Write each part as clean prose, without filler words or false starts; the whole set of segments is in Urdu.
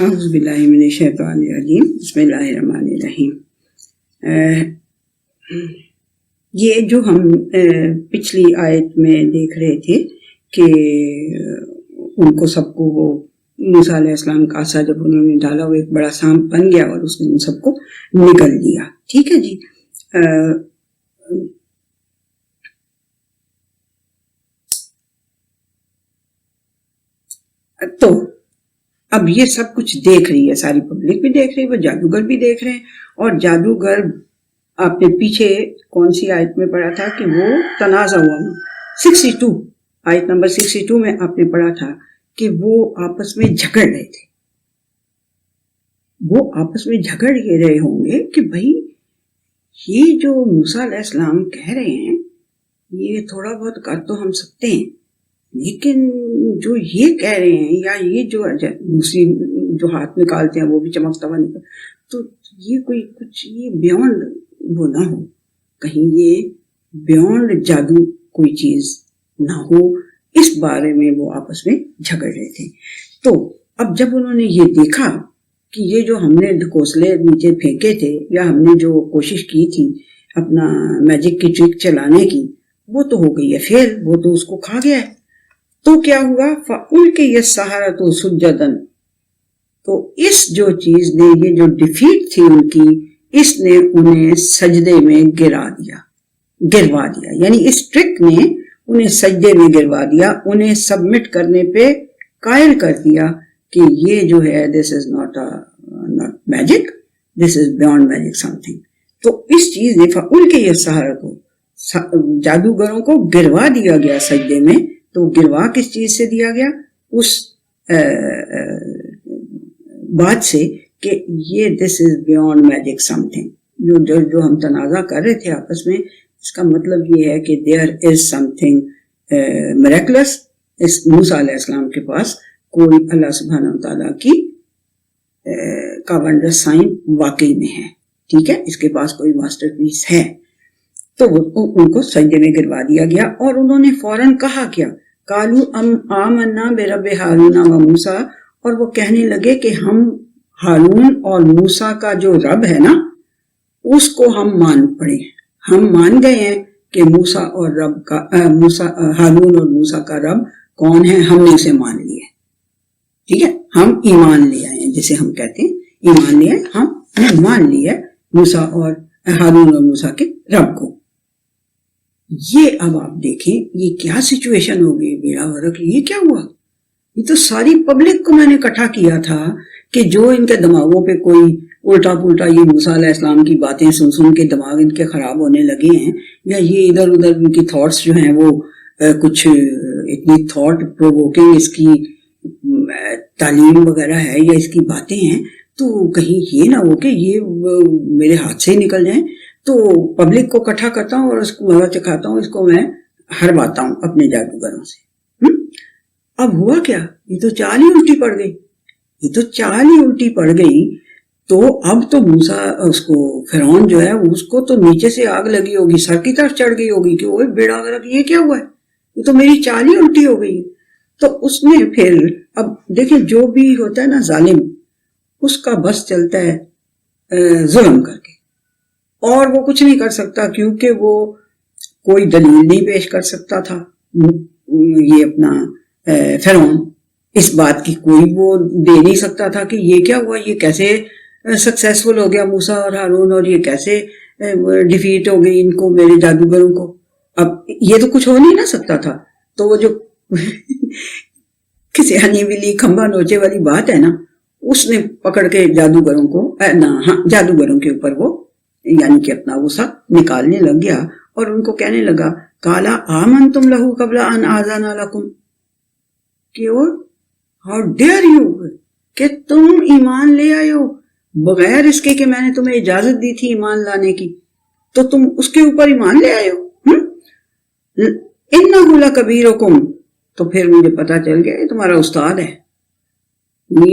اعوذ باللہ من الشیطان الرجیم، بسم اللہ الرحمن الرحیم۔ یہ جو ہم پچھلی آیت میں دیکھ رہے تھے کہ ان کو سب کو وہ موسیٰ علیہ السلام کا عصا جب انہوں نے ڈالا وہ ایک بڑا سانپ بن گیا اور اس نے ان سب کو نگل دیا، ٹھیک ہے جی۔ تو اب یہ سب کچھ دیکھ رہی ہے، ساری پبلک بھی دیکھ رہی ہے، وہ جادوگر بھی دیکھ رہے ہیں، اور جادوگر آپ نے پیچھے کون سی آیت میں پڑھا تھا کہ وہ تنازع ہوا، 62 آیت نمبر 62 میں آپ نے پڑھا تھا کہ وہ آپس میں جھگڑ رہے تھے، وہ آپس میں جھگڑ یہ رہے ہوں گے کہ بھائی یہ جو موسیٰ علیہ السلام کہہ رہے ہیں یہ تھوڑا بہت کر تو ہم سکتے ہیں، لیکن جو یہ کہہ رہے ہیں یا یہ جو دوسری جو ہاتھ نکالتے ہیں وہ بھی چمکتا ہوا نکل، تو یہ کوئی کچھ یہ بیونڈ وہ نہ ہو، کہیں یہ بیونڈ جادو کوئی چیز نہ ہو، اس بارے میں وہ آپس میں جھگڑ رہے تھے۔ تو اب جب انہوں نے یہ دیکھا کہ یہ جو ہم نے ڈھکوسلے نیچے پھینکے تھے یا ہم نے جو کوشش کی تھی اپنا میجک کی ٹرک چلانے کی وہ تو ہو گئی ہے فیل، وہ تو اس کو کھا گیا ہے، تو کیا ہوا فَأُلْقِيَ السَّحَرَةُ سُجَّدًا، تو اس جو چیز نے یہ جو ڈیفیٹ تھی ان کی، اس نے انہیں سجدے میں گروا دیا، یعنی اس ٹرک نے انہیں سجدے میں گروا دیا، انہیں سبمٹ کرنے پہ قائل کر دیا کہ یہ جو ہے this is not magic, this is beyond magic something. تو اس چیز نے فَأُلْقِيَ السَّحَرَةُ جادوگروں کو گروا دیا گیا سجدے میں، تو گروا کس چیز سے دیا گیا؟ اس بات سے کہ یہ this is beyond magic something, جو ہم تنازع کر رہے تھے آپس میں، اس کا مطلب یہ ہے کہ دیر از سم تھنگ میریکلس، اس موسیٰ علیہ السلام کے پاس کوئی اللہ سبحانہ وتعالیٰ کی کا ونڈر سائن واقعی میں ہے، ٹھیک ہے، اس کے پاس کوئی ماسٹر پیس ہے۔ تو ان کو سجدے میں گروا دیا گیا، اور انہوں نے فوراً کہا کیا؟ قالوا آمنا برب ہارون و موسیٰ، اور وہ کہنے لگے کہ ہم ہارون اور موسیٰ کا جو رب ہے نا اس کو ہم مان پڑے، ہم مان گئے ہیں کہ موسیٰ اور ہارون اور موسیٰ کا رب کون ہے، ہم نے اسے مان لیا ہے، ٹھیک ہے، ہم ایمان لے آئے ہیں، جسے ہم کہتے ہیں ایمان لے آئے، ہم نے مان لیا ہے موسیٰ اور ہارون اور موسیٰ کے رب کو۔ یہ اب آپ دیکھیں یہ کیا سچویشن ہو گئی، بیڑا غرق، یہ کیا ہوا؟ یہ تو ساری پبلک کو میں نے اکٹھا کیا تھا کہ جو ان کے دماغوں پہ کوئی الٹا پلٹا یہ موسیٰ علیہ السلام کی باتیں سن سن کے دماغ ان کے خراب ہونے لگے ہیں، یا یہ ادھر ادھر ان کی تھاٹس جو ہیں وہ کچھ اتنی تھاٹ پرووکنگ اس کی تعلیم وغیرہ ہے یا اس کی باتیں ہیں، تو کہیں یہ نہ ہو کہ یہ میرے ہاتھ سے ہی نکل جائیں۔ تو پبلک کو اکٹھا کرتا ہوں اور اس کو مزہ چکھاتا ہوں، اس کو میں ہرواتا ہوں اپنے جادوگروں سے۔ اب ہوا کیا؟ یہ تو چال ہی الٹی پڑ گئی، تو اب تو موسیٰ اس کو فرعون جو ہے اس کو تو نیچے سے آگ لگی ہوگی، سر کی طرف چڑھ گئی ہوگی کہ اوہ بیڑا غرق، یہ کیا ہوا ہے، یہ تو میری چال ہی الٹی ہو گئی۔ تو اس نے پھر اب دیکھیں جو بھی ہوتا ہے نا ظالم، اس کا بس چلتا ہے ظلم کر کے، اور وہ کچھ نہیں کر سکتا کیونکہ وہ کوئی دلیل نہیں پیش کر سکتا تھا، یہ اپنا فرعون اس بات کی کوئی وہ دے نہیں سکتا تھا کہ یہ کیا ہوا، یہ کیسے سکسیسفل ہو گیا موسیٰ اور ہارون، اور یہ کیسے ڈیفیٹ ہو گئی ان کو، میرے جادوگروں کو۔ اب یہ تو کچھ ہو نہیں نہ سکتا تھا، تو وہ جو کسی ہنی ولی کھمبا نوچے والی بات ہے نا، اس نے پکڑ کے جادوگروں کے اوپر وہ یعنی کہ اپنا غصہ نکالنے لگ گیا، اور ان کو کہنے لگا قالا آمنتم لہ قبل ان آذن لکم، کہ ہاؤ ڈیئر یو، کہ تم ایمان لے آئے ہو بغیر اس کے کہ میں نے تمہیں اجازت دی تھی ایمان لانے کی، تو تم اس کے اوپر ایمان لے آئے ہو۔ انہ لکبیرکم، تو پھر مجھے پتا چل گیا یہ تمہارا استاد ہے،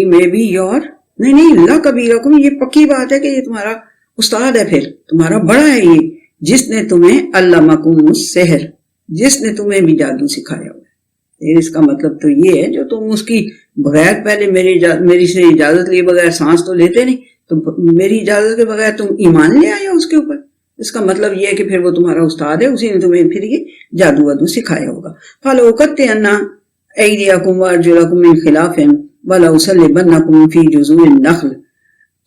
میں بھی یور نہیں لکبیرکم، یہ پکی بات ہے کہ یہ تمہارا استاد ہے، پھر تمہارا بڑا ہے یہ، جس نے تمہیں علمکم السحر، جس نے تمہیں بھی جادو سکھایا ہوا ہے۔ اس کا مطلب تو یہ ہے جو تم اس کی بغیر پہلے میری سے اجازت لیے بغیر سانس تو لیتے نہیں, تو میری اجازت کے بغیر تم ایمان لے آئے ہو اس کے اوپر. اس کا مطلب یہ ہے کہ پھر وہ تمہارا استاد ہے, اسی نے تمہیں پھر یہ جادو وادو سکھایا ہوگا. فَلَوْقَطِّعَنَّ أَيْدِيَكُمْ وَأَرْجُلَكُمْ مِنْ خِلَافٍ وَلَأُصَلِّبَنَّكُمْ فِي جُذُوعِ النَّخْلِ.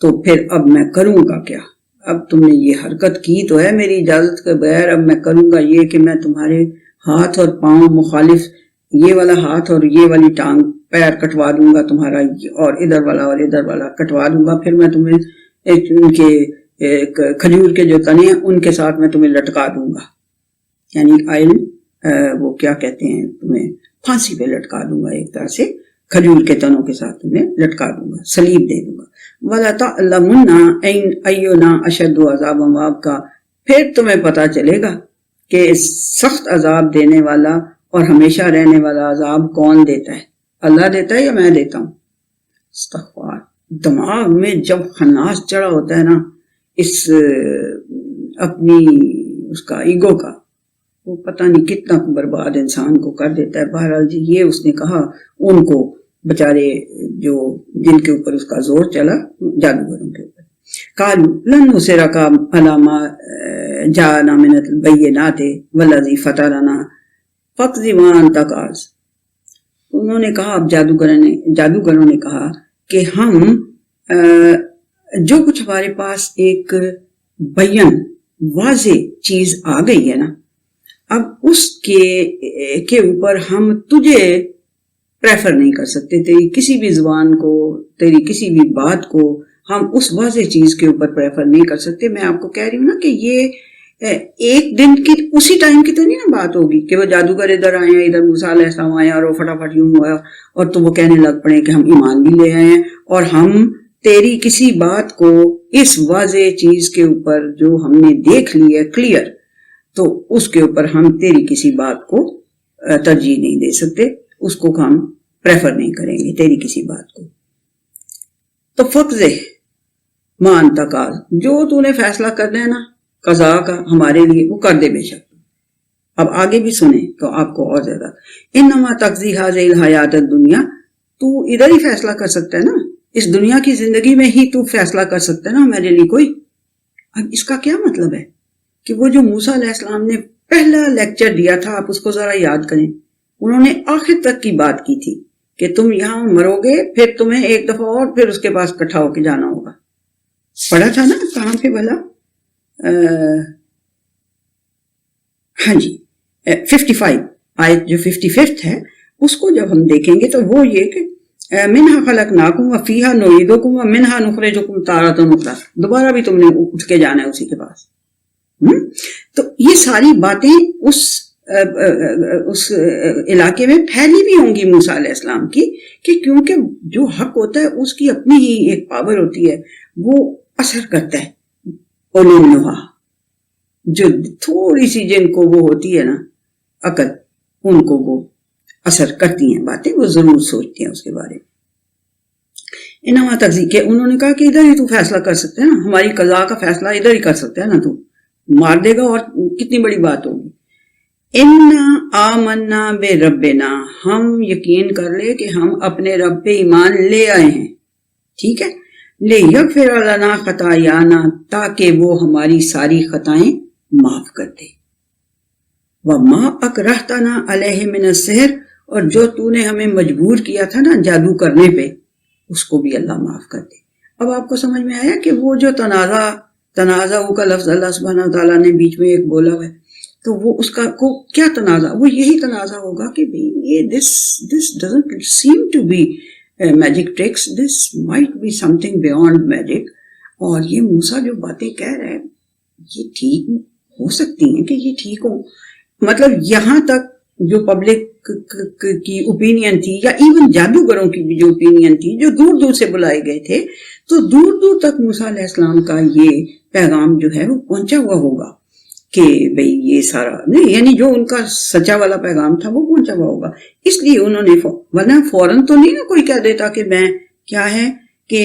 تو پھر اب میں کروں گا کیا؟ اب تم نے یہ حرکت کی تو ہے میری اجازت کے بغیر, اب میں کروں گا یہ کہ میں تمہارے ہاتھ اور پاؤں مخالف, یہ والا ہاتھ اور یہ والی ٹانگ پیر کٹوا دوں گا تمہارا, اور ادھر والا کٹوا دوں گا. پھر میں تمہیں ان کے کھجور کے جو تنے ہیں ان کے ساتھ میں تمہیں لٹکا دوں گا, یعنی آئل وہ کیا کہتے ہیں, تمہیں پھانسی پہ لٹکا دوں گا, ایک طرح سے کھجور کے تنوں کے ساتھ تمہیں لٹکا دوں گا, سلیب دے دوں گا. وَلَتَعْلَمُنَّ أَيُّنَا أَشَدُّ عَذَابًا وَأَبْقَىٰ. پھر تمہیں پتا چلے گا کہ سخت عذاب دینے والا اور ہمیشہ رہنے والا عذاب کون دیتا ہے, اللہ دیتا ہے یا میں دیتا ہوں. استغفار. دماغ میں جب خناس چڑھا ہوتا ہے نا اس اپنی اس کا ایگو کا, وہ پتہ نہیں کتنا برباد انسان کو کر دیتا ہے. بہرحال جی یہ اس نے کہا ان کو بچارے جو جن کے اوپر اس کا زور چلا, جادوگروں کے اوپر. قالوا لن نصرك على ما جاءنا من البينات والذي فطرنا فاقض ما انت قاض. انہوں نے کہا, اب جادوگروں نے کہا کہ ہم جو کچھ ہمارے پاس ایک بیان واضح چیز آ گئی ہے نا, اب اس کے اوپر ہم تجھے پریفر نہیں کر سکتے, تیری کسی بھی زبان کو, تیری کسی بھی بات کو ہم اس واضح چیز کے اوپر پریفر نہیں کر سکتے. میں آپ کو کہہ رہی ہوں نا کہ یہ ایک دن کی اسی ٹائم کی تو نہیں نا بات ہوگی کہ وہ جادوگر ادھر آئے ہیں, ادھر موسیٰ علیہ السلام آئے اور وہ فٹافٹ یوں ہوا اور تو وہ کہنے لگ پڑے کہ ہم ایمان بھی لے آئے ہیں, اور ہم تیری کسی بات کو اس واضح چیز کے اوپر جو ہم نے دیکھ لی ہے کلیئر, تو اس کے اوپر ہم تیری کسی بات کو ترجیح نہیں دے سکتے, اس کو ہم پریفر نہیں کریں گے تیری کسی بات کو. تو فقض ما انت قاض, جو تو نے فیصلہ کرنا ہے نا قضا کا ہمارے لیے, وہ کر دے بے شک. اب آگے بھی سنیں تو آپ کو اور زیادہ. انما تقضی هذه الحیات الدنیا, تو ادھر ہی فیصلہ کر سکتا ہے نا, اس دنیا کی زندگی میں ہی تو فیصلہ کر سکتا ہے نا میرے لیے کوئی. اب اس کا کیا مطلب ہے کہ وہ جو موسیٰ علیہ السلام نے پہلا لیکچر دیا تھا, آپ اس کو ذرا یاد کریں. انہوں نے آخر تک کی بات کی تھی کہ تم یہاں مرو گے, پھر تمہیں ایک دفعہ اور پھر اس کے پاس اکٹھا ہو کے جانا ہوگا. پڑھا تھا نا کہاں پہ بھلا, ہاں جی 55 آیت جو 55 ہے, اس کو جب ہم دیکھیں گے تو وہ یہ کہ منہا خلقناکم وفیہا نعیدکم ومنہا نخرجکم تارۃ اخری, دوبارہ بھی تم نے اٹھ کے جانا ہے اسی کے پاس. تو یہ ساری باتیں اس علاقے میں پھیلی بھی ہوں گی موسیٰ علیہ السلام کی, کہ کیونکہ جو حق ہوتا ہے اس کی اپنی ہی ایک پاور ہوتی ہے, وہ اثر کرتا ہے. علوم نہا جو تھوڑی سی جن کو وہ ہوتی ہے نا عقل, ان کو وہ اثر کرتی ہیں باتیں, وہ ضرور سوچتی ہیں اس کے بارے میں. انما تقضی کے انہوں نے کہا کہ ادھر ہی تو فیصلہ کر سکتے ہیں نا, ہماری قضا کا فیصلہ ادھر ہی کر سکتے ہیں نا, تو مار دے گا اور کتنی بڑی بات ہوگی. انا آمنا بے ربنا, ہم یقین کر لے کہ ہم اپنے رب پہ ایمان لے آئے ہیں, ٹھیک ہے. لے یغفر لنا خطایانا, تاکہ وہ ہماری ساری خطائیں معاف کر دے. وما اکرہتنا علیہ من السحر, اور جو تو نے ہمیں مجبور کیا تھا نا جادو کرنے پہ, اس کو بھی اللہ معاف کر دے. اب آپ کو سمجھ میں آیا کہ وہ جو تنازع کا لفظ اللہ سبحانہ و تعالیٰ نے بیچ میں ایک بولا ہے, تو وہ اس کا کو کیا تنازع, وہ یہی تنازع ہوگا کہ یہ this doesn't seem to be magic tricks, this might be something beyond magic. اور یہ موسیٰ جو باتیں کہہ رہے ہیں یہ ٹھیک ہو سکتی ہیں کہ یہ ٹھیک ہوں, مطلب یہاں تک جو پبلک کی اوپینین تھی, یا ایون جادوگروں کی بھی جو اوپینین تھی, جو دور دور سے بلائے گئے تھے, تو دور دور تک موسیٰ علیہ السلام کا یہ پیغام جو ہے وہ پہنچا ہوا ہوگا کہ بھئی یہ سارا نہیں, یعنی جو ان کا سچا والا پیغام تھا وہ پہنچا ہوا ہوگا. اس لیے انہوں نے ورنہ فوراً تو نہیں نا کوئی کہہ دیتا کہ میں کیا ہے کہ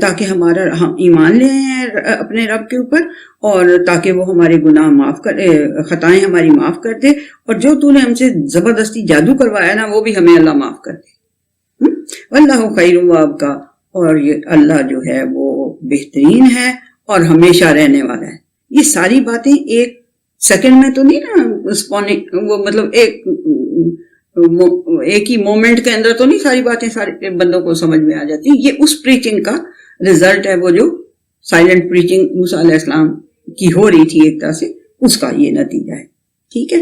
تاکہ ہمارا ہم ایمان لے آئیں اپنے رب کے اوپر, اور تاکہ وہ ہمارے گناہ معاف کر, خطائیں ہماری معاف کر دے, اور جو تو نے ہم سے زبردستی جادو کروایا نا وہ بھی ہمیں اللہ معاف کر دے. واللہ خیر وابقا، اور یہ اللہ جو ہے وہ بہترین ہے اور ہمیشہ رہنے والا ہے. یہ ساری باتیں ایک سیکنڈ میں تو نہیں نا، وہ مطلب ایک ہی مومنٹ کے اندر تو نہیں ساری باتیں سارے بندوں کو سمجھ میں آ جاتی. یہ اس پریچنگ کا رزلٹ ہے، وہ جو سائلنٹ پریچنگ موسیٰ علیہ السلام کی ہو رہی تھی ایک طرح سے، اس کا یہ نتیجہ ہے. ٹھیک ہے.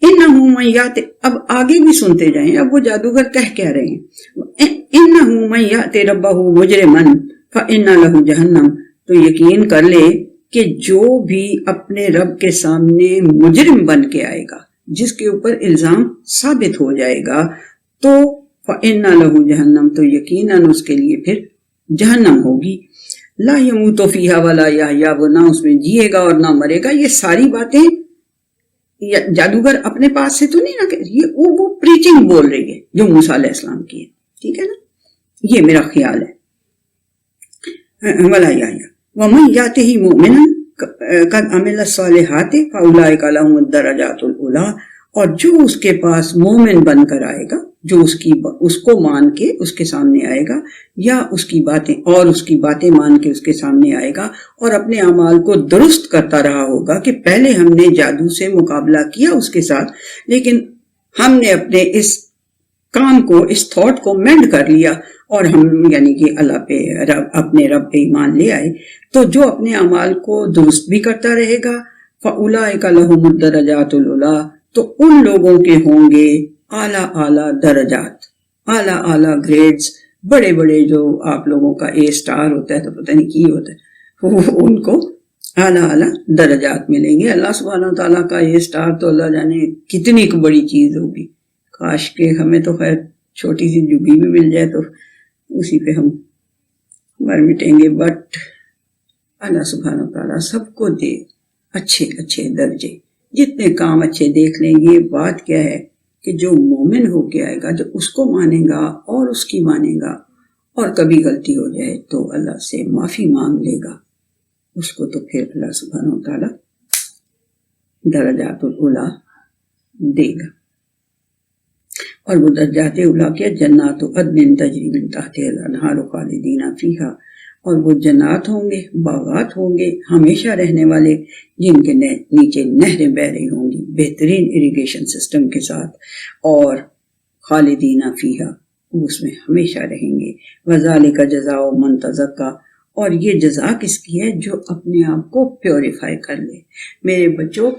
انہو من یات، اب آگے بھی سنتے جائیں، اب وہ جادوگر کہہ کیا رہے ہیں. انہو من یات ربہ مجرما فإن لہ جہنم، تو یقین کر لے کہ جو بھی اپنے رب کے سامنے مجرم بن کے آئے گا، جس کے اوپر الزام ثابت ہو جائے گا، تو فإن لہ جہنم، تو یقیناً اس کے لیے پھر جہنم ہوگی. لا یموت فیہا ولا یحییٰ، وہ نہ اس میں جیے گا اور نہ مرے گا. یہ ساری باتیں جادوگر اپنے پاس سے تو نہیں نہ، یہ وہ پریچنگ بول رہی ہے جو موسیٰ علیہ السلام کی ہے. ٹھیک ہے نا، یہ میرا خیال ہے. ولا یحییٰ ومن یاتہ مؤمنا قد عمل الصالحات فاولئک لهم الدرجات العلی، اور جو اس کے پاس مومن بن کر آئے گا، جو اس کو مان کے اس کے سامنے آئے گا، یا اس کی باتیں مان کے اس کے سامنے آئے گا، اور اپنے اعمال کو درست کرتا رہا ہوگا کہ پہلے ہم نے جادو سے مقابلہ کیا اس کے ساتھ، لیکن ہم نے اپنے اس کام کو، اس تھاٹ کو مینڈ کر لیا، اور ہم یعنی کہ اللہ پہ اپنے رب پہ ایمان لے آئے. تو جو اپنے اعمال کو درست بھی کرتا رہے گا، فَأُولَٰئِكَ لَهُمُ الدَّرَجَاتُ الْعُلَىٰ، تو ان لوگوں کے ہوں گے اعلیٰ اعلیٰ درجات، اعلیٰ اعلیٰ گریڈز، بڑے بڑے جو آپ لوگوں کا اے اسٹار ہوتا ہے تو پتہ نہیں کی ہوتا ہے، ان کو اعلیٰ اعلیٰ درجات ملیں گے. اللہ سبحانہ وتعالیٰ کا یہ اسٹار تو اللہ جانے کتنی بڑی چیز ہوگی. کاش کہ ہمیں تو خیر چھوٹی سی جگی بھی مل جائے تو اسی پہ ہم مر مٹیں گے، بٹ اللہ سبحانہ وتعالیٰ سب کو دے اچھے اچھے درجے، جتنے کام اچھے دیکھ لیں. یہ بات کیا ہے کہ جو مومن ہو کے آئے گا، جو اس کو مانے گا اور اس کی مانے گا، اور کبھی غلطی ہو جائے تو اللہ سے معافی مانگ لے گا، اس کو تو پھر اللہ سبحانہ وتعالیٰ درجات العلیٰ دے گا. اور وہ درجات اولیٰ کیا، جنات عدن تجری من تحتہا الانہار خالدین فیہا، اور وہ جنات ہوں گے، باغات ہوں گے ہمیشہ رہنے والے، جن کے نیچے نہریں بہہ رہی ہوں گی بہترین اریگیشن سسٹم کے ساتھ، اور خالدین فیہا، اس میں ہمیشہ رہیں گے. وذالک جزاء من تزکیٰ، اور یہ جزا کس کی ہے، جو اپنے آپ کو پیوریفائی کر لے. میرے بچوں،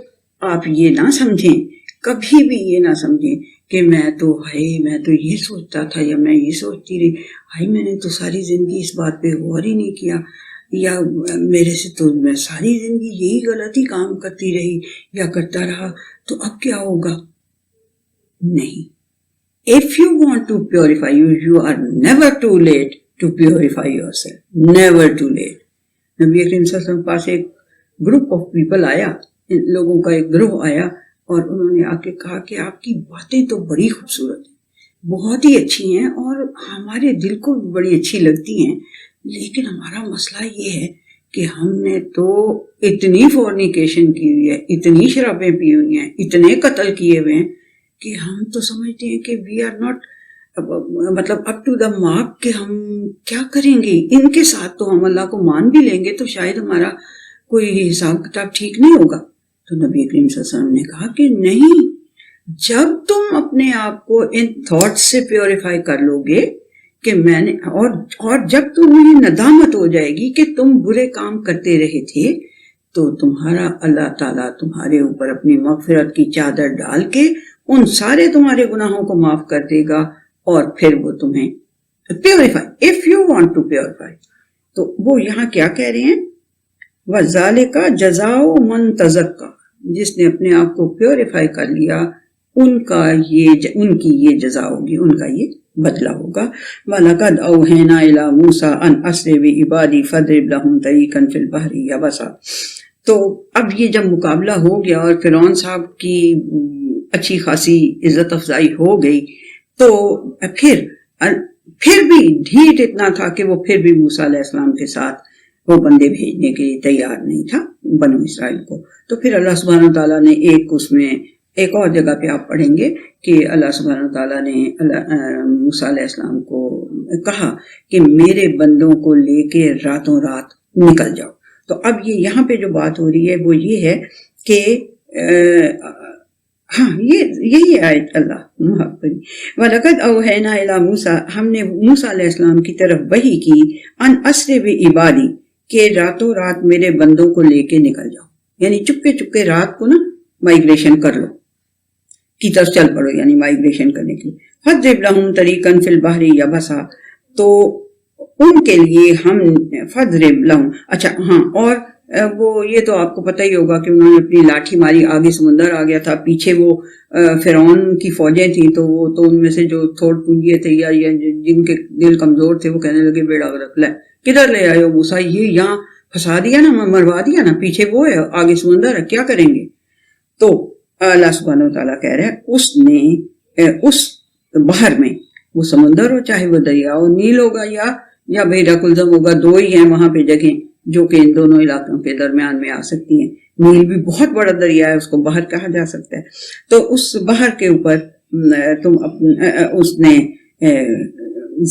آپ یہ نہ سمجھیں، کبھی بھی یہ نہ سمجھیں کہ میں تو یہ سوچتا تھا، یا میں یہ سوچتی رہی، میں نے تو ساری زندگی اس بات پہ غور ہی نہیں کیا، یا میرے سے تو میں ساری زندگی یہی غلطی کام کرتی رہی یا کرتا رہا، تو اب کیا ہوگا. نہیں. If you want to purify you are never too late to purify yourself. Never too late. نبی کریم صلی اللہ علیہ وسلم کے پاس ایک گروپ آف پیپل آیا، ان لوگوں کا ایک گروہ آیا، اور انہوں نے آ کے کہا کہ آپ کی باتیں تو بڑی خوبصورت ہیں، بہت ہی اچھی ہیں، اور ہمارے دل کو بھی بڑی اچھی لگتی ہیں، لیکن ہمارا مسئلہ یہ ہے کہ ہم نے تو اتنی فورنیکیشن کی ہوئی ہے، اتنی شرابیں پی ہوئی ہیں، اتنے قتل کیے ہوئے ہیں کہ ہم تو سمجھتے ہیں کہ وی آر ناٹ مطلب اپ ٹو دا مارک، کہ ہم کیا کریں گے ان کے ساتھ. تو ہم اللہ کو مان بھی لیں گے تو شاید ہمارا کوئی حساب کتاب ٹھیک نہیں ہوگا. تو نبی کریم صلی اللہ علیہ وسلم نے کہا کہ نہیں، جب تم اپنے آپ کو ان تھاٹس سے پیوریفائی کر لو گے کہ میں نے، اور جب تمہیں ندامت ہو جائے گی کہ تم برے کام کرتے رہے تھے، تو تمہارا اللہ تعالیٰ تمہارے اوپر اپنی مغفرت کی چادر ڈال کے ان سارے تمہارے گناہوں کو معاف کر دے گا، اور پھر وہ تمہیں purify, if you want to purify. تو وہ یہاں کیا کہہ رہے ہیں، وَذَلِكَ جَزَاءُ مَن تَزَكَّىٰ، جس نے اپنے آپ کو پیوریفائی کر لیا، ان کی یہ جزا ہوگی، ان کا یہ بدلہ ہوگا. وَلَقَدْ أَوْحَيْنَا إِلَىٰ مُوسَىٰ أَنْ أَسْرِ بِعِبَادِي فَاضْرِبْ لَهُمْ طَرِيقًا فِي الْبَحْرِ يَبَسًا. تو اب یہ جب مقابلہ ہو گیا اور فرعون صاحب کی اچھی خاصی عزت افزائی ہو گئی، تو پھر بھی ڈھیٹ اتنا تھا کہ وہ پھر بھی موسیٰ علیہ السلام کے ساتھ وہ بندے بھیجنے کے لیے تیار نہیں تھا بنو اسرائیل کو. تو پھر اللہ سبحانہ تعالیٰ نے ایک اس میں ایک اور جگہ پہ آپ پڑھیں گے کہ اللہ سبحانہ تعالیٰ نے موسیٰ علیہ السلام کو کہا کہ میرے بندوں کو لے کے راتوں رات نکل جاؤ. تو اب یہ یہاں پہ جو بات ہو رہی ہے وہ یہ ہے کہ ہاں یہی آیت اللہ محبت وَلَقَدْ أَوْحَيْنَا إِلَىٰ مُوسَىٰ ہم نے موسیٰ علیہ السلام کی طرف وحی کی ان اسر بعبادی کہ راتوں رات میرے بندوں کو لے کے نکل جاؤ، یعنی چپکے رات کو نا مائگریشن کر لو، کی طرف چل پڑو، یعنی مائگریشن کرنے کے لیے. فَاضْرِبْ لَهُمْ طَرِيقًا فِي الْبَحْرِ يَبَسًا تو ان کے لیے ہم فَاضْرِبْ لَهُمْ اچھا ہاں اور وہ یہ تو آپ کو پتہ ہی ہوگا کہ انہوں نے اپنی لاٹھی ماری، آگے سمندر آ گیا تھا، پیچھے وہ فرعون کی فوجیں تھیں، تو وہ تو ان میں سے جو تھوڑ پونجیے تھے یا جن کے دل کمزور تھے وہ کہنے لگے بیڑا غرق لے کدھر لے آئے ہو موسیٰ، یہ یہاں پھنسا دیا نا، مروا دیا نا، پیچھے وہ ہے آگے سمندر ہے، کیا کریں گے. تو اللہ سبحانہ وتعالیٰ کہہ رہے ہیں اس نے اس بحر میں، وہ سمندر ہو چاہے وہ دریا ہو، نیل ہوگا یا بحیرہ کلزم ہوگا، دو ہی ہیں وہاں پہ جگہیں جو کہ ان دونوں علاقوں کے درمیان میں آ سکتی ہیں. نیل بھی بہت بڑا دریا ہے، اس کو بحر کہا جا سکتا ہے. تو اس بحر کے اوپر اس نے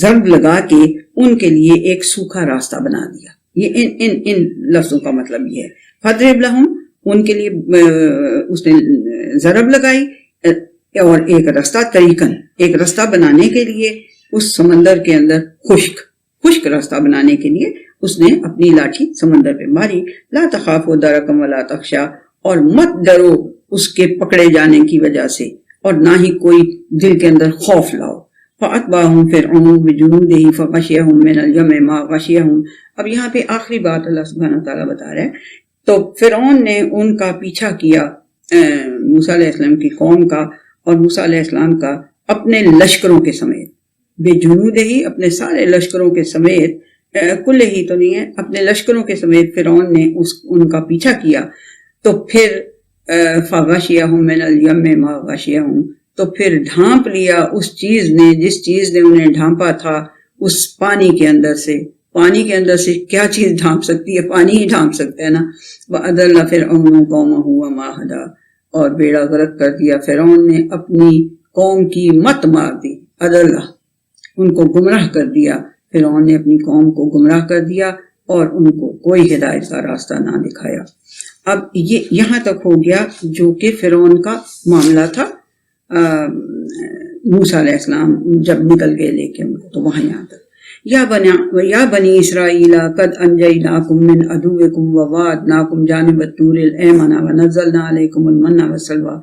ضرب لگا کے ان کے لیے ایک سوکھا راستہ بنا دیا. یہ ان لفظوں کا مطلب یہ ہے. فَاضْرِبْ لَهُمْ ان کے لیے اس نے ضرب لگائی، اور ایک راستہ طریقاً ایک راستہ بنانے کے لیے اس سمندر کے اندر خشک راستہ بنانے کے لیے اس نے اپنی لاٹھی سمندر پہ ماری. لا تخافوا درکا ولا تخشا اور مت ڈرو اس کے پکڑے جانے کی وجہ سے، اور نہ ہی کوئی دل کے اندر خوف لاؤ. فَأَتْبَعَهُمْ فِرْعَوْنُ بِجُنُودِهِ فَغَشِيَهُمْ مِنَ الْيَمِّ مَا غَشِيَهُمْ. اب یہاں پہ آخری بات اللہ سبحانہ وتعالیٰ بتا رہے ہیں. تو فرعون نے ان کا پیچھا کیا موسیٰ علیہ السلام کی قوم کا اور موسیٰ علیہ السلام کا اپنے لشکروں کے سمیت، بے جنود ہی اپنے سارے لشکروں کے سمیت، کل ہی تو نہیں ہے، اپنے لشکروں کے سمیت فرعون نے ان کا پیچھا کیا. تو پھر فَغَشِيَهُمْ مِنَ الْيَمِّ مَا غَشِيَهُمْ تو پھر ڈھانپ لیا اس چیز نے جس چیز نے انہیں ڈھانپا تھا اس پانی کے اندر سے. پانی کے اندر سے کیا چیز ڈھانپ سکتی ہے؟ پانی ہی ڈھانپ سکتا ہے نا. وَأَضَلَّ فِرْعَوْنُ قَوْمَهُ وَمَا هَدَىٰ اور بیڑا غرق کر دیا فرعون نے اپنی قوم کی مت مار دی. اضل ان کو گمراہ کر دیا، فرعون نے اپنی قوم کو گمراہ کر دیا اور ان کو کوئی ہدایت کا راستہ نہ دکھایا. اب یہ یہاں تک ہو گیا جو کہ فرعون کا معاملہ تھا. موسیٰ علیہ السلام جب نکل گئے لے کے ان کو، تو وہاں یہاں تک یا بنی اسرائیل قد انجیناکم من عدوکم ووعدناکم جانب الطور الایمن ونزلنا علیکم المن والسلوی.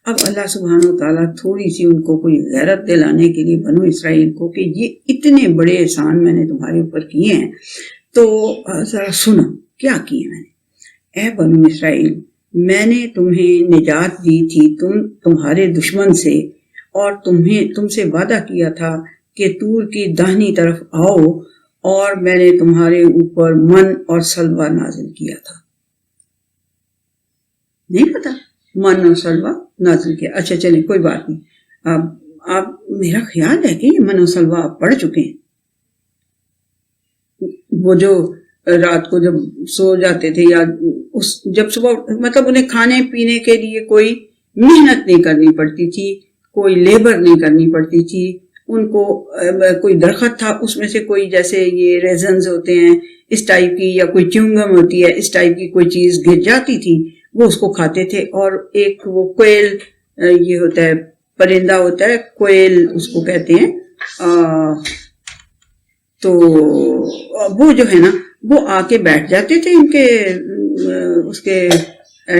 اب اللہ سبحانہ وتعالیٰ تھوڑی سی ان کو کوئی غیرت دلانے کے لیے بنو اسرائیل کو کہ یہ اتنے بڑے احسان میں نے تمہارے اوپر کیے ہیں، تو ذرا سنو کیا کیے میں نے. اے بنو اسرائیل، میں نے تمہیں نجات دی تھی تمہارے دشمن سے، اور تم سے وعدہ کیا تھا کہ طور کی داہنی طرف آؤ، اور میں نے تمہارے اوپر من اور سلوہ نازل کیا تھا. نہیں پتا من اور سلوہ نازل کیا؟ اچھا چلیں کوئی بات نہیں. آپ میرا خیال ہے کہ یہ من اور سلوہ آپ پڑھ چکے ہیں. وہ جو رات کو جب سو جاتے تھے یا جب صبح، مطلب انہیں کھانے پینے کے لیے کوئی محنت نہیں کرنی پڑتی تھی، کوئی لیبر نہیں کرنی پڑتی تھی. ان کو کوئی درخت تھا اس میں سے کوئی، جیسے یہ ریزنز ہوتے ہیں اس ٹائپ کی، یا کوئی چیونگم ہوتی ہے اس ٹائپ کی کوئی چیز گر جاتی تھی، وہ اس کو کھاتے تھے. اور ایک وہ کوئل، یہ ہوتا ہے پرندہ ہوتا ہے کوئل اس کو کہتے ہیں، تو وہ جو ہے نا وہ آ کے بیٹھ جاتے تھے ان کے اس کے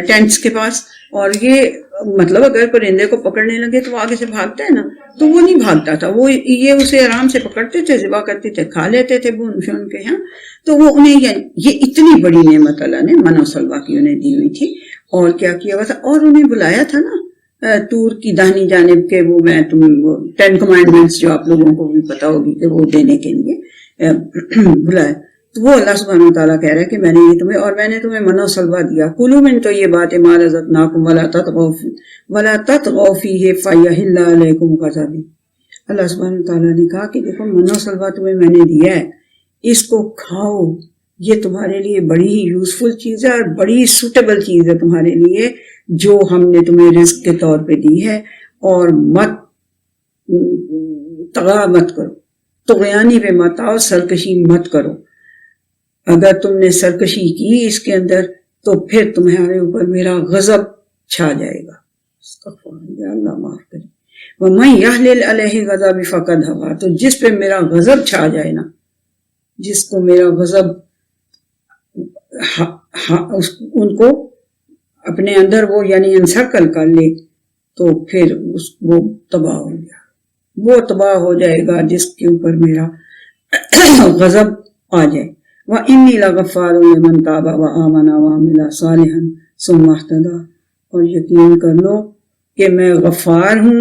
ٹینٹس کے پاس. اور یہ مطلب اگر پرندے کو پکڑنے لگے تو وہ آگے سے بھاگتا ہے نا، تو وہ نہیں بھاگتا تھا، وہ یہ اسے آرام سے پکڑتے تھے، ذبح کرتے تھے، کھا لیتے تھے بھون شون کے. ہاں تو وہ انہیں یہ اتنی بڑی نعمت اللہ نے من و سلوہ کی انہیں دی ہوئی تھی. اور کیا کیا ہوا تھا، اور انہیں بلایا تھا نا طور کی داہنی جانب کے، وہ میں وہ 10 کمانڈمنٹس جو آپ لوگوں کو بھی پتا ہوگی کہ وہ دینے کے لیے بلایا. تو وہ اللہ سبحانہ وتعالیٰ کہہ رہا ہے کہ میں نے یہ تمہیں، اور میں نے تمہیں من و سلوہ دیا. کلوا من طیبات ما رزقناکم ولا تطغوا فیہ فیحل علیکم غضبی. اللہ سبحانہ وتعالیٰ نے کہا کہ دیکھو من و سلوہ تمہیں میں نے دیا ہے، اس کو کھاؤ یہ تمہارے لیے بڑی ہی یوزفل چیز ہے اور بڑی سوٹیبل چیز ہے تمہارے لیے جو ہم نے تمہیں رزق کے طور پہ دی ہے. اور طغا مت کرو، طغیانی پہ مت آؤ، سرکشی مت کرو. اگر تم نے سرکشی کی اس کے اندر تو پھر تمہارے اوپر میرا غضب چھا جائے گا. اللہ معاف کرے. وَمَن يَحْلِلْ عَلَيْهِ غَضَبِ فَقَدْ هَوَىٰ، تو جس پہ میرا غضب چھا جائے نا، جس کو میرا غضب ان کو اپنے اندر وہ یعنی انسرکل کر لے تو پھر وہ تباہ ہو گیا، وہ تباہ ہو جائے گا جس کے اوپر میرا غضب آ جائے. وَإِنِّي لَغَفَّارٌ لِمَن تَابَ وَآمَنَ وَعَمِلَ صَالِحًا ثُمَّ اهْتَدَىٰ، اور یقین کر لو کہ میں غفار ہوں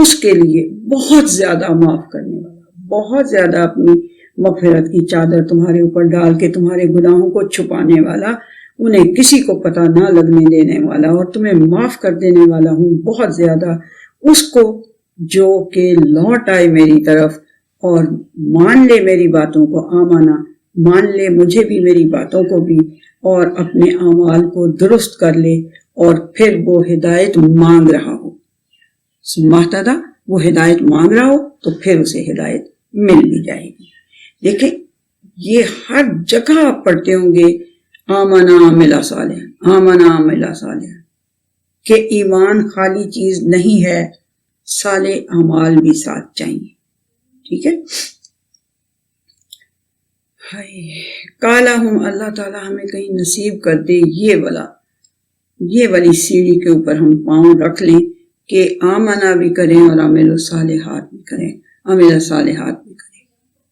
اس کے لیے، بہت زیادہ معاف کرنے والا، بہت زیادہ اپنی مغفرت کی چادر تمہارے اوپر ڈال کے تمہارے گناہوں کو چھپانے والا، انہیں کسی کو پتہ نہ لگنے دینے والا، اور تمہیں معاف کر دینے والا ہوں بہت زیادہ اس کو جو کہ لوٹ آئے میری طرف اور مان لے میری باتوں کو، آمانا مان لے مجھے بھی، میری باتوں کو بھی، اور اپنے اعمال کو درست کر لے اور پھر وہ ہدایت مانگ رہا ہو. مہتدا، وہ ہدایت مانگ رہا ہو تو پھر اسے ہدایت مل بھی جائے گی. دیکھیں یہ ہر جگہ آپ پڑھتے ہوں گے آمنا عمل صالحا، آمنا عمل صالحا، کہ ایمان خالی چیز نہیں ہے، صالح اعمال بھی ساتھ چاہیے. ٹھیک ہے. کالا ہم، اللہ تعالیٰ ہمیں کہیں نصیب کر دے یہ والی سیڑھی کے اوپر ہم پاؤں رکھ لیں کہ آمنا بھی کریں اور عمل صالحات بھی کریں، عمل صالحات بھی کریں،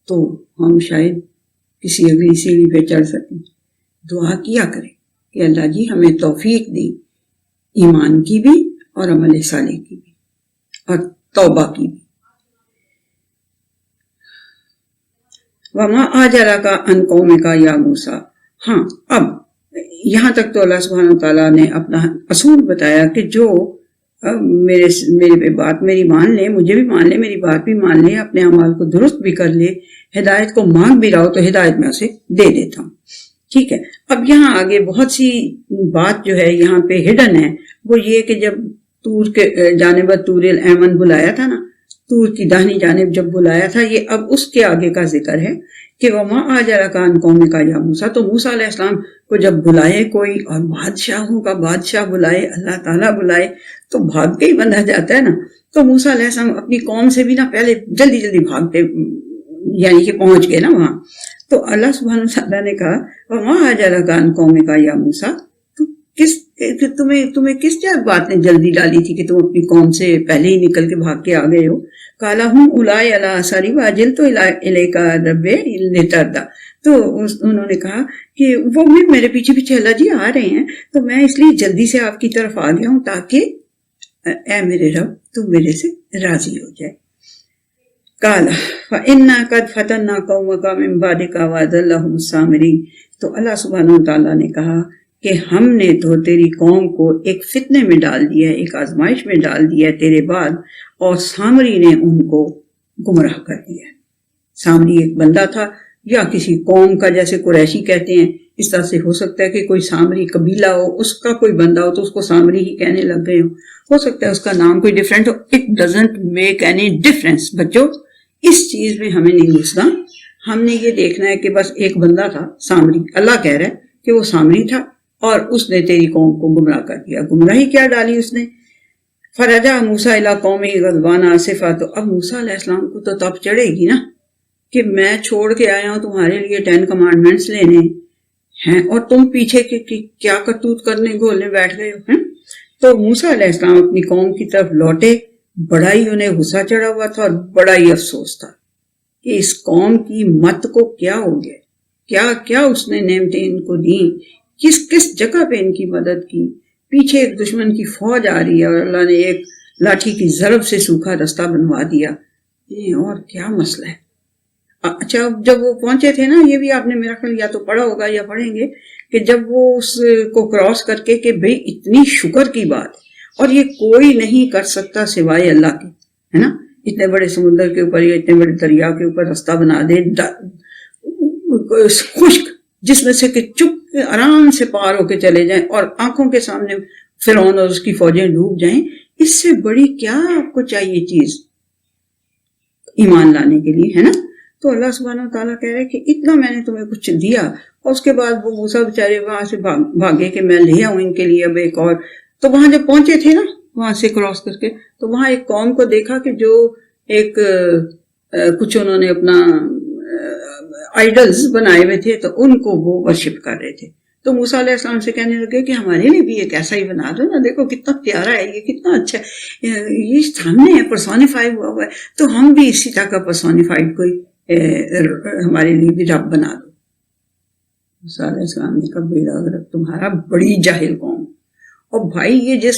تو ہم شاید کسی اگلی سیڑھی پہ چڑھ سکیں. دعا کیا کریں کہ اللہ جی ہمیں توفیق دیں ایمان کی بھی اور عمل صالح کی بھی اور توبہ کی بھی. وما آجرک عن قومک یا موسیٰ. ہاں، اب یہاں تک تو اللہ سبحانہ تعالیٰ نے اپنا اصول بتایا کہ جو میرے پہ بات میری مان لے، مجھے بھی مان لے، میری بات بھی مان لے، اپنے اعمال کو درست بھی کر لے، ہدایت کو مانگ بھی رہا ہو تو ہدایت میں اسے دے دیتا ہوں. ٹھیک ہے. اب یہاں آگے بہت سی بات جو ہے یہاں پہ ہڈن ہے، وہ یہ کہ جب طور کے جانب طور الایمن بلایا تھا نا، طور کی داہنی جانب جب بلایا تھا، یہ اب اس کے آگے کا ذکر ہے کہ وما آجرک عن قومک یا موسیٰ. تو موسیٰ علیہ السلام کو جب بلائے کوئی، اور بادشاہوں کا بادشاہ بلائے، اللہ تعالیٰ بلائے، تو بھاگ کے ہی بندہ جاتا ہے نا. تو موسیٰ علیہ السلام اپنی قوم سے بھی نا پہلے جلدی بھاگتے، یعنی کہ پہنچ گئے نا وہاں. تو اللہ سبحانہ وتعالیٰ نے کہا وما آجرک عن قومک یا موسیٰ، تمہیں کس بات نے جلدی ڈالی تھی کہ تم اپنی قوم سے پہلے ہی نکل کے بھاگ کے آ گئے ہو. کالا ہوں اولائے علی آثاری واجلت الیک رب لترضی. تو انہوں نے کہا کہ وہ بھی میرے پیچھے پیچھے اللہ جی آ رہے ہیں، تو میں اس لیے جلدی سے آپ کی طرف آ گیا ہوں تاکہ اے میرے رب تو میرے سے راضی ہو جائے. قال فإنا قد فتنا قومک من بعدک وأضلهم السامرین. تو اللہ سبحانہ وتعالیٰ نے کہا کہ ہم نے تو تیری قوم کو ایک فتنے میں ڈال دیا ہے، ایک آزمائش میں ڈال دیا ہے تیرے بعد، اور سامری نے ان کو گمراہ کر دیا. سامری ایک بندہ تھا یا کسی قوم کا، جیسے قریشی کہتے ہیں، اس طرح سے ہو سکتا ہے کہ کوئی سامری قبیلہ ہو، اس کا کوئی بندہ ہو تو اس کو سامری ہی کہنے لگ گئے ہو سکتا ہے اس کا نام کوئی different who. It doesn't make any difference. بچوں اس چیز میں ہمیں نہیں گھسنا، ہم نے یہ دیکھنا ہے کہ بس ایک بندہ تھا سامری، اللہ کہہ رہا ہے کہ وہ سامری تھا اور اس نے تیری قوم کو گمراہ کر دیا. گمراہی کیا ڈالی اس نے؟ فرجع موسیٰ الی قومہ غضبان آسفا. تو اب موسیٰ علیہ السلام کو تو تب چڑھے گی نا کہ میں چھوڑ کے آیا ہوں تمہارے لیے 10 کمانڈمنٹس لینے ہیں اور تم پیچھے کیا کرتوت کرنے گولنے بیٹھ گئے ہو. تو موسیٰ علیہ السلام اپنی قوم کی طرف لوٹے. بڑا ہی انہیں غصہ چڑھا ہوا تھا اور بڑا ہی افسوس تھا کہ اس قوم کی مت کو کیا ہو گیا، کیا اس نے نعمتیں ان کو دیں، کس جگہ پہ ان کی مدد کی. پیچھے ایک دشمن کی فوج آ رہی ہے اور اللہ نے ایک لاٹھی کی ضرب سے سوکھا رستہ بنوا دیا. اور کیا مسئلہ ہے. اچھا جب وہ پہنچے تھے نا، یہ بھی آپ نے میرا خیال یا تو پڑھا ہوگا یا پڑھیں گے کہ جب وہ اس کو کراس کر کے کہ بھئی اتنی شکر کی بات اور یہ کوئی نہیں کر سکتا سوائے اللہ کے، ہے نا. اتنے بڑے سمندر کے اوپر یا اتنے بڑے دریا کے اوپر راستہ بنا دے، خشک جس میں سے کہ چپ آرام سے پار ہو کے چلے جائیں اور آنکھوں کے سامنے فرعون اور اس کی فوجیں ڈوب جائیں، اس سے بڑی کیا آپ کو چاہیے چیز ایمان لانے کے لیے، ہے نا؟ تو اللہ سبحانہ تعالیٰ کہہ رہے کہ اتنا میں نے تمہیں کچھ دیا، اور اس کے بعد وہ موسیٰ بیچارے وہاں سے بھاگے کہ میں لے آؤں ان کے لیے اب ایک اور. تو وہاں جب پہنچے تھے نا وہاں سے کراس کر کے، تو وہاں ایک قوم کو دیکھا کہ جو ایک کچھ انہوں نے اپنا آئیڈلز بنائے ہوئے تھے، تو ان کو وہ ورشپ کر رہے تھے. تو موسیٰ علیہ السلام سے کہنے لگے کہ ہمارے لیے بھی ایک ایسا ہی بنا دو نا، دیکھو کتنا پیارا ہے، یہ کتنا اچھا ہے، یہ سامنے ہے پرسونیفائی ہوا ہوا ہے، تو ہم بھی اسی طرح کا پرسونیفائڈ کوئی ہمارے لیے بھی رب بنا دو. موسیٰ علیہ السلام نے کہا بیڑا غرق تمہارا، بڑی جاہل قوم. اور بھائی یہ جس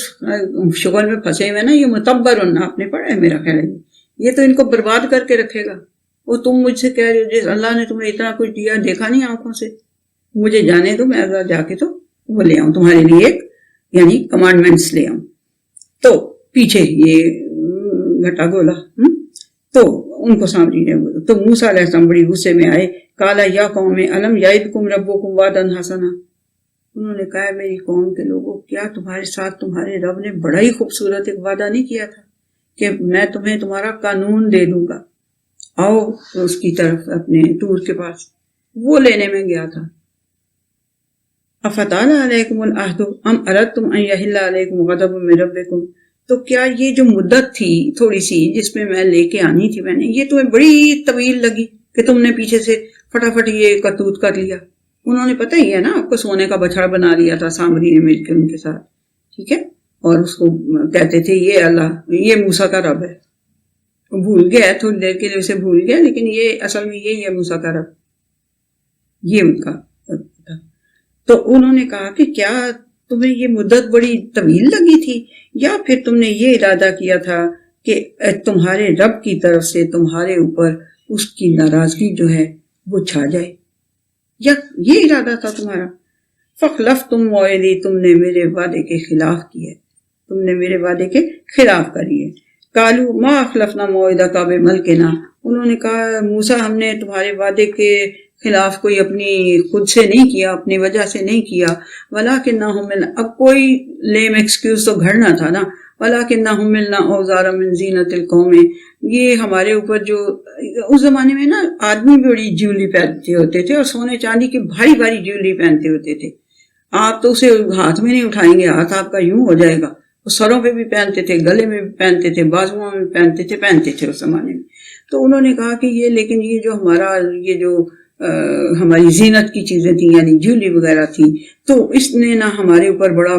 شغل میں پھنسے ہوئے نا، یہ متبر آپ نے پڑھا ہے میرا خیال ہے، یہ تو ان کو برباد کر کے رکھے گا. وہ تم مجھ سے کہہ رہے ہو جس اللہ نے تمہیں اتنا کچھ دیا، دیکھا نہیں آنکھوں سے، مجھے جانے دو، میں اگر جا کے تو وہ لے آؤں تمہارے لیے ایک یعنی کمانڈمنٹس لے آؤں. تو پیچھے یہ گھٹا گولا. تو ان کو سامنے نے، تو موسیٰ علیہ السلام بڑی غصے میں آئے. کالا یا قوم الم یعدکم ربکم وعدا حسنا، انہوں نے کہا میری قوم کے لوگوں، کیا تمہارے ساتھ تمہارے رب نے بڑا ہی خوبصورت ایک وعدہ نہیں کیا تھا کہ میں تمہیں تمہارا قانون دے دوں گا، آؤ اس کی طرف اپنے ٹور کے پاس. وہ لینے میں گیا تھا. افتال علیکم العہد ام اردتم ان یحل علیکم غضب من ربکم، تو کیا یہ جو مدت تھی تھوڑی سی جس میں لے کے آنی تھی میں نے، یہ تمہیں بڑی طویل لگی کہ تم نے پیچھے سے فٹافٹ یہ کرتوت کر لیا. انہوں نے پتہ ہی ہے نا آپ کو، سونے کا بچڑا بنا لیا تھا سامری نے مل کے ان کے ساتھ، ٹھیک ہے، اور اس کو کہتے تھے یہ اللہ، یہ موسیٰ کا رب ہے. بھول گیا تھوڑی دیر کے لیے، اسے بھول گیا، لیکن یہ اصل میں یہی ہے موسیٰ کا رب، یہ ان کا تھا. تو انہوں نے کہا کہ کیا تمہیں یہ مدت بڑی طویل لگی تھی، یا پھر تم نے یہ ارادہ کیا تھا کہ تمہارے رب کی طرف سے تمہارے اوپر اس کی ناراضگی جو ہے وہ چھا جائے، یا یہ ارادہ تھا تمہارا؟ فخلفتم موعدی، تم نے میرے وعدے کے خلاف کیا، تم نے میرے وعدے کے خلاف کری ہے. قالوا ما اخلفنا موعدک بملکنا، انہوں نے کہا موسیٰ ہم نے تمہارے وعدے کے خلاف کوئی اپنی خود سے نہیں کیا، اپنی وجہ سے نہیں کیا. ولکنہ حملنا، اب کوئی لیم ایکسکیوز تو گھڑنا تھا نا. ولکنہ حملنا اوزارا من زینت القوم، یہ ہمارے اوپر جو اس زمانے میں نا آدمی بھی بڑی جیولی پہنتے ہوتے تھے اور سونے چاندی کی بھاری بھاری جیولی پہنتے ہوتے تھے. آپ تو اسے ہاتھ میں نہیں اٹھائیں گے، ہاتھ آپ کا یوں ہو جائے گا. وہ سروں پہ بھی پہنتے تھے، گلے میں بھی پہنتے تھے، بازوؤں میں بھی پہنتے تھے اس زمانے میں. تو انہوں نے کہا کہ یہ لیکن یہ جو ہمارا یہ جو ہماری زینت کی چیزیں تھیں یعنی جیولی وغیرہ تھی، تو اس نے نہ ہمارے اوپر بڑا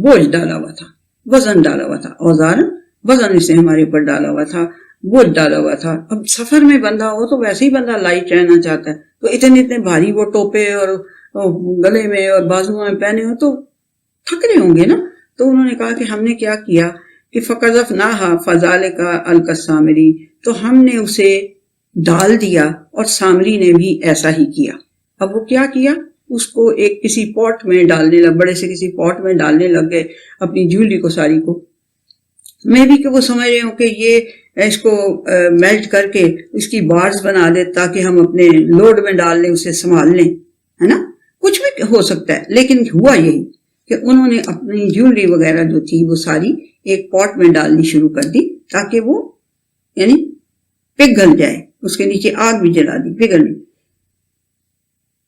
بوجھ ڈالا ہوا تھا، وزن ڈالا ہوا تھا. اوزار وزن اس نے ہمارے اوپر ڈالا ہوا تھا، بوجھ ڈالا ہوا تھا. اب سفر میں بندہ ہو تو ویسے ہی بندہ لائٹ رہنا چاہتا ہے، تو اتنے بھاری وہ ٹوپے اور گلے میں اور بازوؤں میں پہنے ہو تو تھک رہے ہوں گے نا. تو انہوں نے کہا کہ ہم نے کیا کیا کہ فَقَذَفْنَاهَا فَذَلِكَ أَلْقَى السَّامِرِي، تو ہم نے اسے ڈال دیا اور سامری نے بھی ایسا ہی کیا. اب وہ کیا کیا، اس کو ایک کسی پاٹ میں ڈالنے لگ، بڑے سے کسی پاٹ میں ڈالنے لگ گئے اپنی جیولی کو ساری کو. میں بھی کہ وہ سمجھ رہے ہوں کہ یہ اس کو میلٹ کر کے اس کی بارز بنا دے تاکہ ہم اپنے لوڈ میں ڈال لیں، اسے سنبھال لیں، ہے نا، کچھ بھی ہو سکتا ہے. لیکن ہوا یہی کہ انہوں نے اپنی جیولری وغیرہ جو تھی وہ ساری ایک پاٹ میں ڈالنی شروع کر دی تاکہ وہ یعنی پگھل جائے، اس کے نیچے آگ بھی جلا دی، پگھل.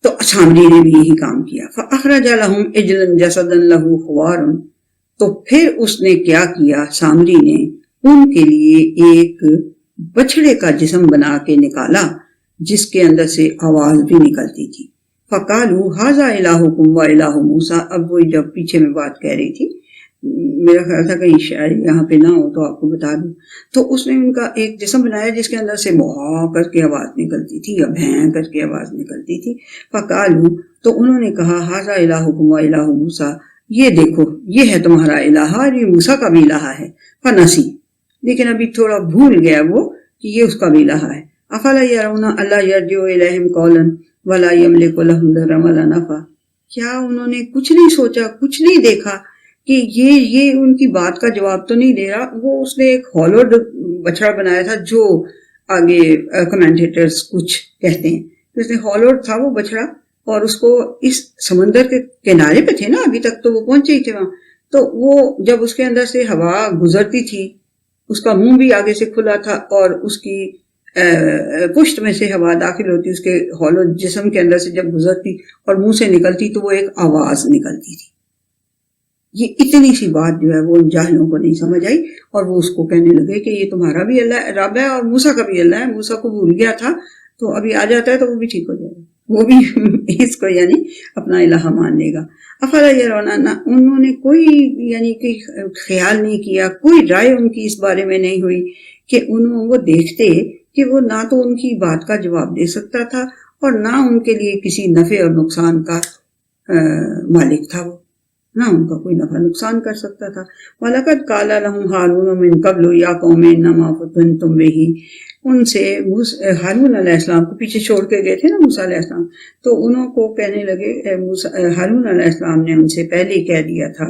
تو سامری نے بھی یہی کام کیا. فَأَخْرَجَ لَهُمْ عِجْلًا جَسَدًا لَهُ خُوَارٌ، تو پھر اس نے کیا کیا، سامری نے ان کے لیے ایک بچڑے کا جسم بنا کے نکالا جس کے اندر سے آواز بھی نکلتی تھی. فَقَالُوا هَذَا إِلَٰهُكُمْ وَإِلَٰهُ مُوسَىٰ، اب وہی جب پیچھے میں بات کہہ رہی تھی، میرا خیال تھا کہیں شاید یہاں پہ نہ ہو تو آپ کو بتا دوں. تو اس نے ان کا ایک جسم بنایا جس کے اندر سے مہا کر کے آواز نکلتی تھی یا بھین کر کے آواز نکلتی تھی. فَقَالُوا، تو انہوں نے کہا هَذَا إِلَٰهُكُمْ وَإِلَٰهُ مُوسَىٰ، یہ دیکھو یہ ہے تمہارا الہ اور یہ موسیٰ کا بھی الہ ہے. فَنَسِی، لیکن ابھی تھوڑا بھول گیا وہ کہ یہ اس کا بھی الہ ہے. أَفَلَا يَرَوْنَ أَلَّا يَرْجِعُ إِلَيْهِمْ قَوْلًا وَلَا يَمْلِكُ لَهُمْ ضَرًّا وَلَا نَفْعًا، کیا انہوں نے کچھ نہیں سوچا، کچھ نہیں دیکھا کہ یہ ان کی بات کا جواب تو نہیں دے رہا. وہ اس نے ایک ہالوڈ بچڑا بنایا تھا جو آگے کمنٹیٹرز کچھ کہتے ہیں، اس نے ہالوڈ تھا وہ بچڑا اور اس کو اس سمندر کے کنارے پہ تھے نا ابھی تک، تو وہ پہنچے ہی تھے وہاں. تو وہ جب اس کے اندر سے ہوا گزرتی تھی، اس کا منہ بھی آگے سے کھلا تھا اور اس کی پشت میں سے ہوا داخل ہوتی، اس کے ہولو جسم کے اندر سے جب گزرتی اور منہ سے نکلتی تو وہ ایک آواز نکلتی تھی. یہ اتنی سی بات جو ہے وہ ان جاہلوں کو نہیں سمجھ آئی، اور وہ اس کو کہنے لگے کہ یہ تمہارا بھی اللہ رب ہے اور موسیٰ کا بھی اللہ ہے. موسیٰ کو بھول گیا تھا تو ابھی آ جاتا ہے تو وہ بھی ٹھیک ہو جائے گا، وہ بھی اس کو یعنی اپنا الہ مان لے گا. افلا یرون، انہوں نے کوئی یعنی کہ خیال نہیں کیا، کوئی رائے ان کی اس بارے میں نہیں ہوئی کہ وہ دیکھتے کہ وہ نہ تو ان کی بات کا جواب دے سکتا تھا اور نہ ان کے لیے کسی نفع اور نقصان کا مالک تھا، وہ نہ ان کا کوئی نفع نقصان کر سکتا تھا. وَلَقَدْ قَالَ لَهُمْ هَارُونُ مِنْ قَبْلُ يَا قَوْمِ إِنَّمَا فُتِنْتُمْ بِهِ، ان سے ہارون علیہ السلام کو پیچھے چھوڑ کے گئے تھے نا موسیٰ علیہ السلام، تو انہوں کو کہنے لگے، ہارون علیہ السلام نے ان سے پہلے کہہ دیا تھا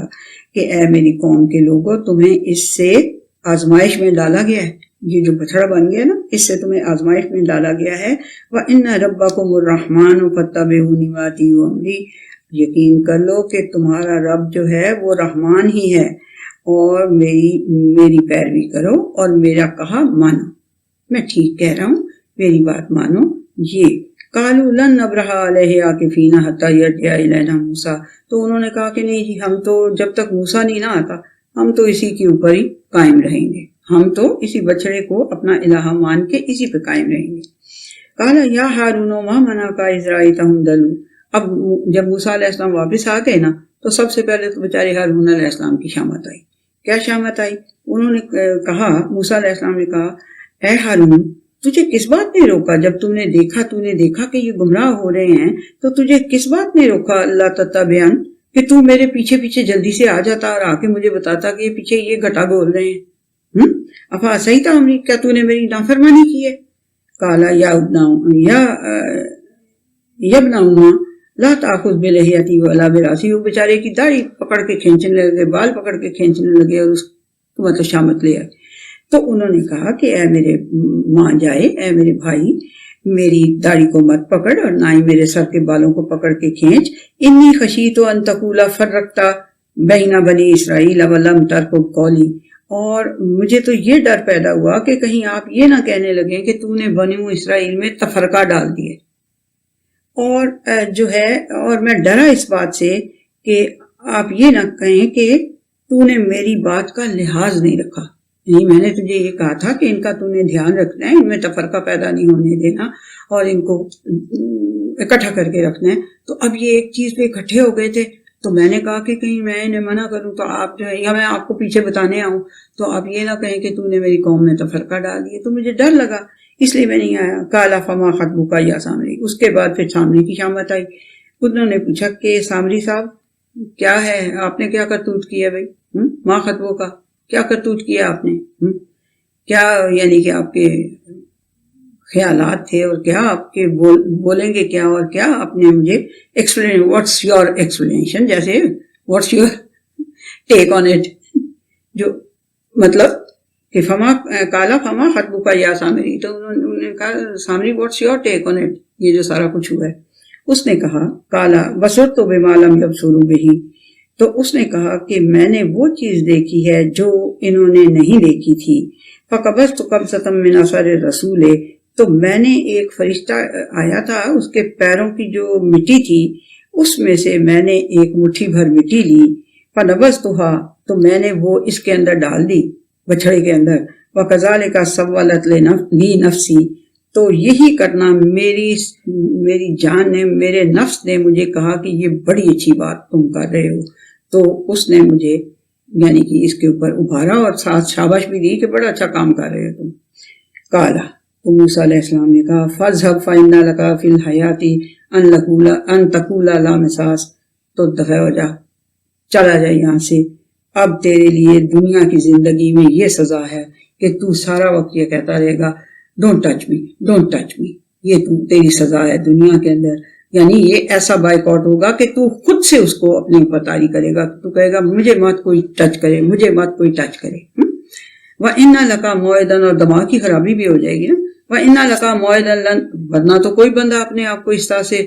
کہ اے میری قوم کے لوگوں، تمہیں اس سے آزمائش میں ڈالا گیا ہے، یہ جو بچڑا بن گیا نا اس سے تمہیں آزمائش میں ڈالا گیا ہے. وَإِنَّ رَبَّكُمُ الرَّحْمَنُ فَاتَّبِعُونِي وَأَطِيعُوا أَمْرِي، یقین کر لو کہ تمہارا رب جو ہے وہ رحمان ہی ہے، اور میری پیروی کرو اور میرا کہا مانو، میں ٹھیک کہہ رہا ہوں، میری بات مانو. یہ قالوا لن نبرح علیہ عاکفین حتی یرجع الینا موسیٰ، تو انہوں نے کہا کہ نہیں جی، ہم تو جب تک موسیٰ نہیں نہ آتا ہم تو اسی کے اوپر ہی قائم رہیں گے، ہم تو اسی بچڑے کو اپنا الہ مان کے اسی پہ قائم رہیں گے. قال یا ہارون ما منعک اذ رأیتہم ضلوا، اب جب موسیٰ علیہ السلام واپس آ گئے نا تو سب سے پہلے تو بیچارے ہارون علیہ السلام کی شامت آئی. کیا شامت آئی؟ انہوں نے کہا، موسیٰ علیہ السلام نے کہا، اے ہارون، تجھے کس بات نے روکا جب تو نے دیکھا کہ یہ گمراہ ہو رہے ہیں، تو تجھے کس بات نے روکا اللہ تتبعن، کہ تو میرے پیچھے پیچھے جلدی سے آ جاتا اور آ کے مجھے بتاتا کہ یہ پیچھے یہ گھٹا بول رہے ہیں. افا صحیح تھا امری، کیا تو نے میری نافرمانی کی ہے؟ کالا یا ابن اما لا تاخذ بلحیتی ولا براسی، وہ بیچارے کی داڑھی پکڑ کے کھینچنے لگے، بال پکڑ کے کھینچنے لگے اور اس کو مطلب شامت لے آئے. تو انہوں نے کہا کہ اے میرے ماں جائے، اے میرے بھائی، میری داڑھی کو مت پکڑ اور نہ ہی میرے سر کے بالوں کو پکڑ کے کھینچ. انی خشیت ان تقول فرقت بین بنی اسرائیل ولم ترقب قولی، اور مجھے تو یہ ڈر پیدا ہوا کہ کہیں آپ یہ نہ کہنے لگیں کہ تو نے بنی اسرائیل میں تفرقہ ڈال دیے، اور جو ہے اور میں ڈرا اس بات سے کہ آپ یہ نہ کہیں کہ تو نے میری بات کا لحاظ نہیں رکھا. نہیں، میں نے تجھے یہ کہا تھا کہ ان کا تو نے دھیان رکھنا ہے، ان میں تفرقہ پیدا نہیں ہونے دینا اور ان کو اکٹھا کر کے رکھنا ہے. تو اب یہ ایک چیز پہ اکٹھے ہو گئے تھے، تو میں نے کہا کہ کہیں میں انہیں منع کروں تو آپ جو ہے، یا میں آپ کو پیچھے بتانے آؤں تو آپ یہ نہ کہیں کہ تو نے میری قوم میں تفرقہ ڈال دیے. تو مجھے ڈر لگا، اس لیے میں نہیں آیا. کالا فما خطبک یا سامری، اس کے بعد پھر سامری کی شامت آئی. انہوں نے پوچھا کہ سامری صاحب کیا ہے، آپ نے کیا کرتوت کیا بھائی؟ ماں خطبوں کا کیا کرتوت کیا آپ نے؟ کیا یعنی کہ آپ کے خیالات تھے اور کیا آپ کے بولیں گے کیا، اور کیا آپ نے مجھے ایکسپلین، واٹس یور ایکسپلینیشن، جیسے what's your take on it, جو مطلب کہ کالا فما خطبک یا سامری، تو انہوں نے کہا سامری what's your take on it, یہ جو سارا کچھ ہوا ہے. اس نے کہا کالا بصرت بما لم یبصروا بہ، تو اس نے کہا کہ میں نے وہ چیز دیکھی ہے جو انہوں نے نہیں دیکھی تھی. فقبضت قبضۃ من اثر الرسول، تو میں نے ایک فرشتہ آیا تھا، اس کے پیروں کی جو مٹی تھی اس میں سے میں نے ایک مٹھی بھر مٹی لی. فنبذتها، تو میں نے وہ اس کے اندر ڈال دی، بچھڑے کے اندر. وکذالک سولت لی نفسی، تو یہی کرنا میری جان نے، میرے نفس نے مجھے کہا کہ یہ بڑی اچھی بات تم کر رہے ہو، تو اس نے مجھے یعنی کہ اس کے اوپر ابھارا اور ساتھ شاباش بھی دی کہ بڑا اچھا کام کر رہے ہو تم. کالا، تو موسیٰ علیہ السلام نے کہا فاذهب فإن لك في الحياة ان تقول لا مساس، تو دفع ہو جا، چلا جائے یہاں سے. اب تیرے لیے دنیا کی زندگی میں یہ سزا ہے کہ تو سارا وقت یہ کہتا رہے گا don't touch me, don't touch me, یہ تیری سزا ہے دنیا کے اندر. یعنی یہ ایسا بائیک آؤٹ ہوگا کہ تو خود سے اس کو اپنے اوپر طاری کرے گا، تو کہے گا مجھے مت کوئی ٹچ کرے، مجھے مت کوئی ٹچ کرے. وَإِنَّ لَكَ مَوْعِدًا، اور دماغ کی خرابی بھی ہو جائے گی نا. وَإِنَّ لَكَ مَوْعِدًا لَن، ورنہ تو کوئی بندہ اپنے آپ کو اس طرح سے